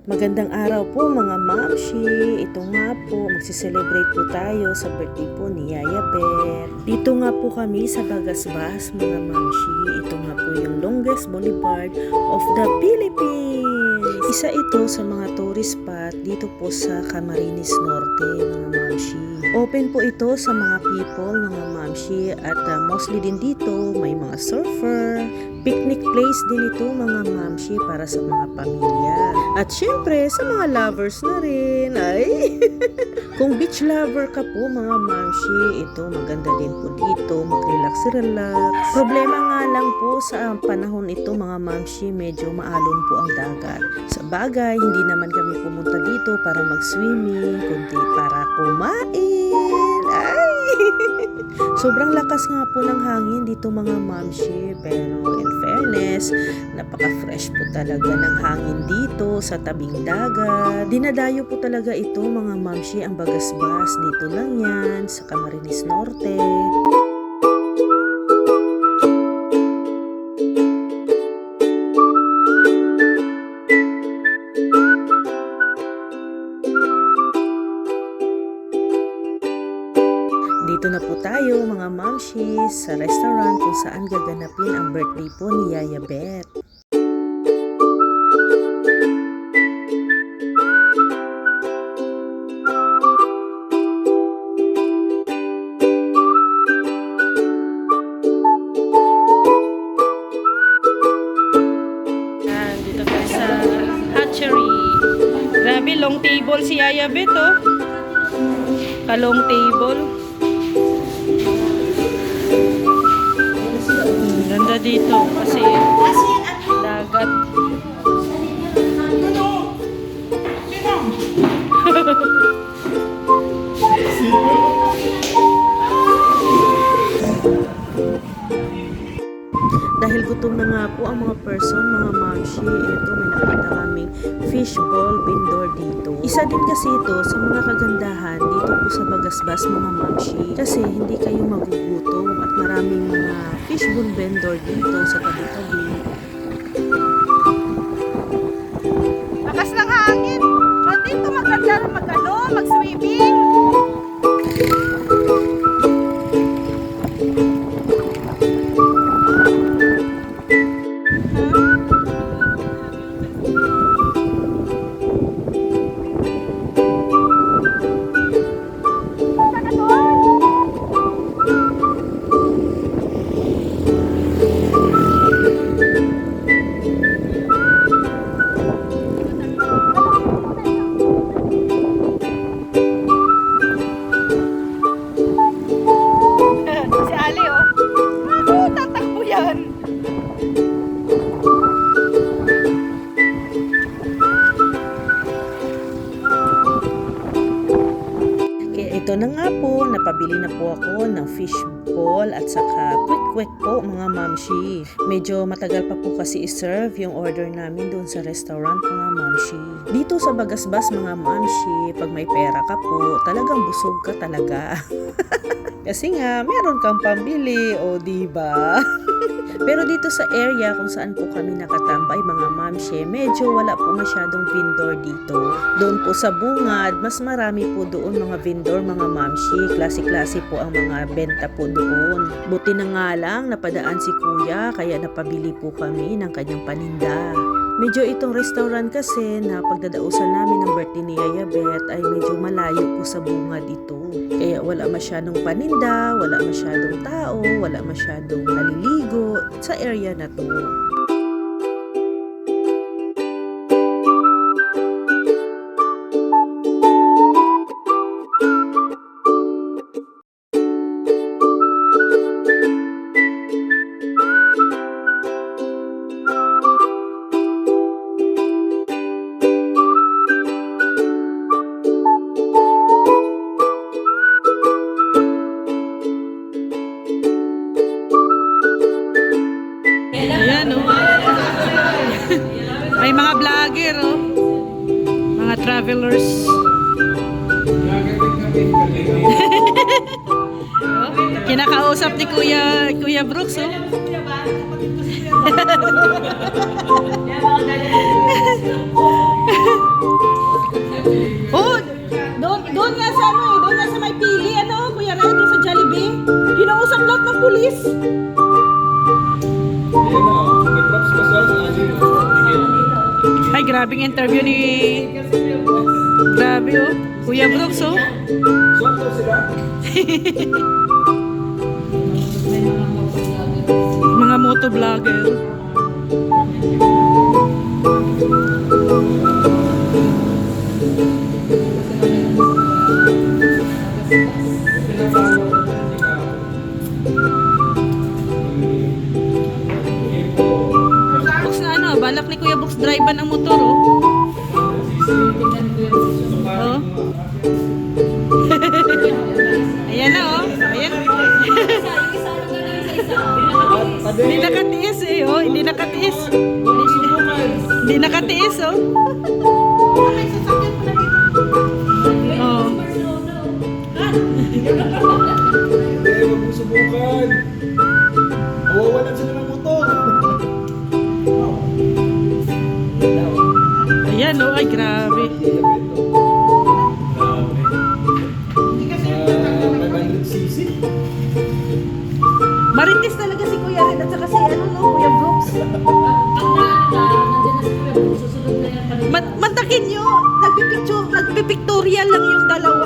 Magandang araw po mga mamshi. Ito nga po, magsiselebrate po tayo sa birthday po ni Yaya Beth. Dito nga po kami sa Bagasbas mga mamshi. Ito nga po yung longest boulevard of the Philippines. Isa ito sa mga tourist spot dito po sa Camarines Norte mga mamshi. Open po ito sa mga people mga mamshi at mostly din dito may mga surfer. Picnic place din ito mga mamshi para sa mga pamilya. At syempre sa mga lovers na rin. Ay! Kung beach lover ka po mga mamshi, ito maganda din po dito. Mag-relax. Problema nga lang po sa panahon ito mga mamshi, medyo maalon po ang dagat. Sa bagay, hindi naman kami pumunta dito para mag-swimming, kundi para kumain. Ay! Sobrang lakas nga po ng hangin dito mga mamshi, pero in fairness, napaka-fresh po talaga ng hangin dito sa tabing dagat. Dinadayo po talaga ito mga mamshi ang Bagasbas, dito lang yan sa Camarines Norte. Dito na po tayo mga mamshi sa restaurant kung saan gaganapin ang birthday po ni Yaya Beth. Dito tayo sa hatchery. Grabe, long table si Yaya Beth oh. Kalong table. Ganda dito kasi dagat. Dahil gutom na nga po ang mga person, mga mamshi, ito may nakita kaming fishball vendor dito. Isa din kasi ito sa mga kagandahan dito po sa Bagasbas mga mamshi. Kasi hindi kayo magugutom at maraming mga fishball vendor dito sa tabi-tabi. Lakas ng hangin. So dito maganda mag-swimming. Ito na nga po, napabili na po ako ng fishball at saka quick po mga mamshi. Medyo matagal pa po kasi i-serve yung order namin doon sa restaurant mga mamshi. Dito sa Bagasbas mga mamshi, pag may pera ka po, talagang busog ka talaga. Kasi nga, meron kang pambili, o diba? Pero dito sa area kung saan po kami nakatambay mga mamshi, medyo wala po masyadong vendor dito. Doon po sa bungad, mas marami po doon mga vendor mga mamshi. Klase-klase po ang mga benta po doon. Buti na nga lang, napadaan si kuya, kaya napabili po kami ng kanyang paninda. Medyo itong restaurant kasi na pagdadausan namin ng birthday ni Yaya Beth ay medyo malayo po sa bungad ito. Kaya wala masyadong paninda, wala masyadong tao, wala masyadong naliligo sa area na to. Ayan oh. May mga vlogger oh. Mga travelers. Kinakausap ni Kuya Brooks, oh. nakatiis. Ay, grabing interview ni... Grabe oh. Kuya Brooks oh. Mga motovlogger. Brooks na ano, balak ni Kuya Brooks drive ang motor oh. Oh. Ayan na oh. Ayan. Hindi nakatiis eh oh. Hindi nakatiis. Hindi nakatiis oh. Oh. Subukan. Mawawalan sila ng motor. Ayan oh. Ay grabe. 500cc. Marites talaga si Kuya Red at saka si ano no, Kuya Brooks. Mantakin nyo, nagpipictorial lang yung dalawa.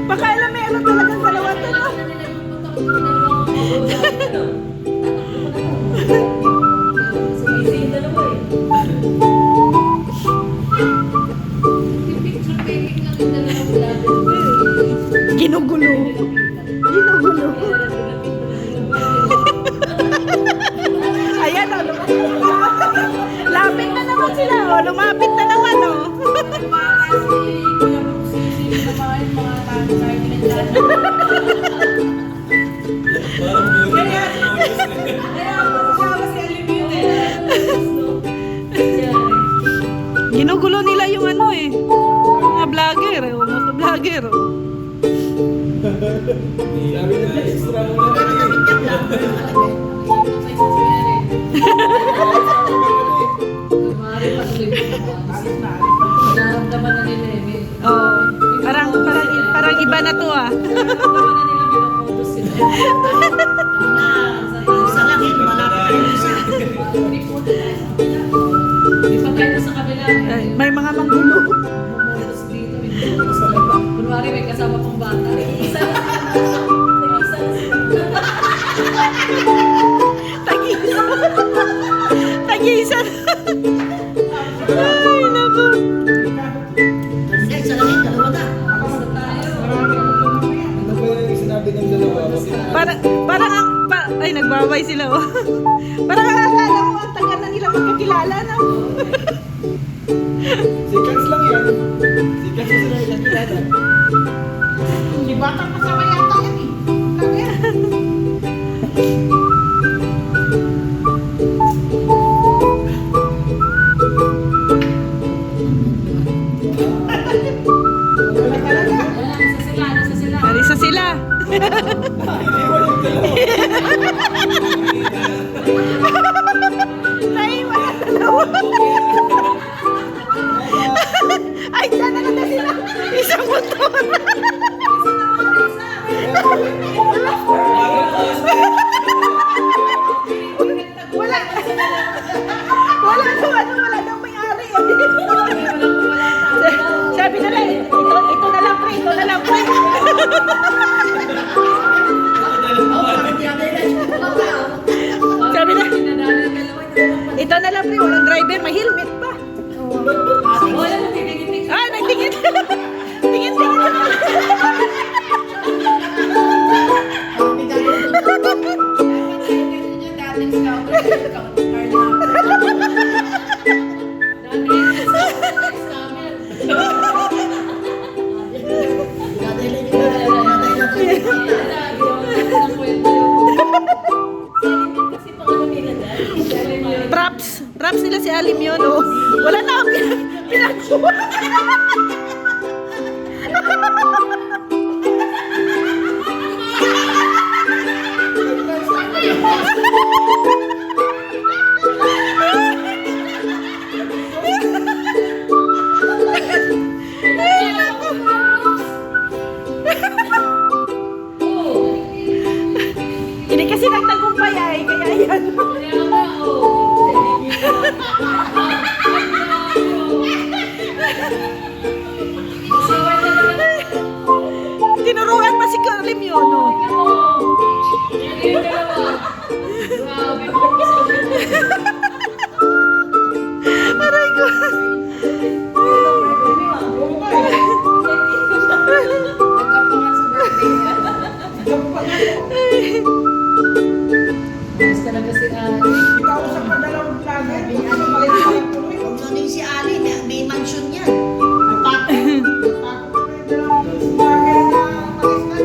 Baka alam meron talagang dalawa to no? Ginugulo. Ginugulo. Ayan o, lapit na naman sila o, lumapit na naman o. Ginugulo nila yung ano eh, mga vlogger o, motovlogger o. Sabi na extra mo na. Oh, parang iba na to ah. Ay, may mga manggulo. Kunwari may kasama pang bata. Tag-isa. Tag-isa. Ay, naku. Ano ba yung sinabi ng dalawa? Ay, nagbabay sila oh. Parang akala mo ang tagal na nila magkakilala no? Seconds lang yan. Seconds na sila nakilala. Di bata pa sa kaya tayo eh. Isa sila. Naiwan na dalawa. Ay, dyan na lang sila. Isang motor. Wala. Wala daw may-ari. Sabi na lang, ito na lang pre, ito na lang pre. Sabi na, ito na lang pre, walang driver, may helmet pa. Ah, nagtingin. Tingin. Mams nila si Alim yun, oh. Wala na akong pinagkuha. Hindi kasi nagtagumpay ay, kaya yan. Tinuruan pa si Kalim yun, oh. Aray ko. Ikausap pa dalawang vlogger. Ano malit sa tuloy? Huwag na rin si Ali, may mansion yan. Natakot pa yung dalawang vlogger na malis na.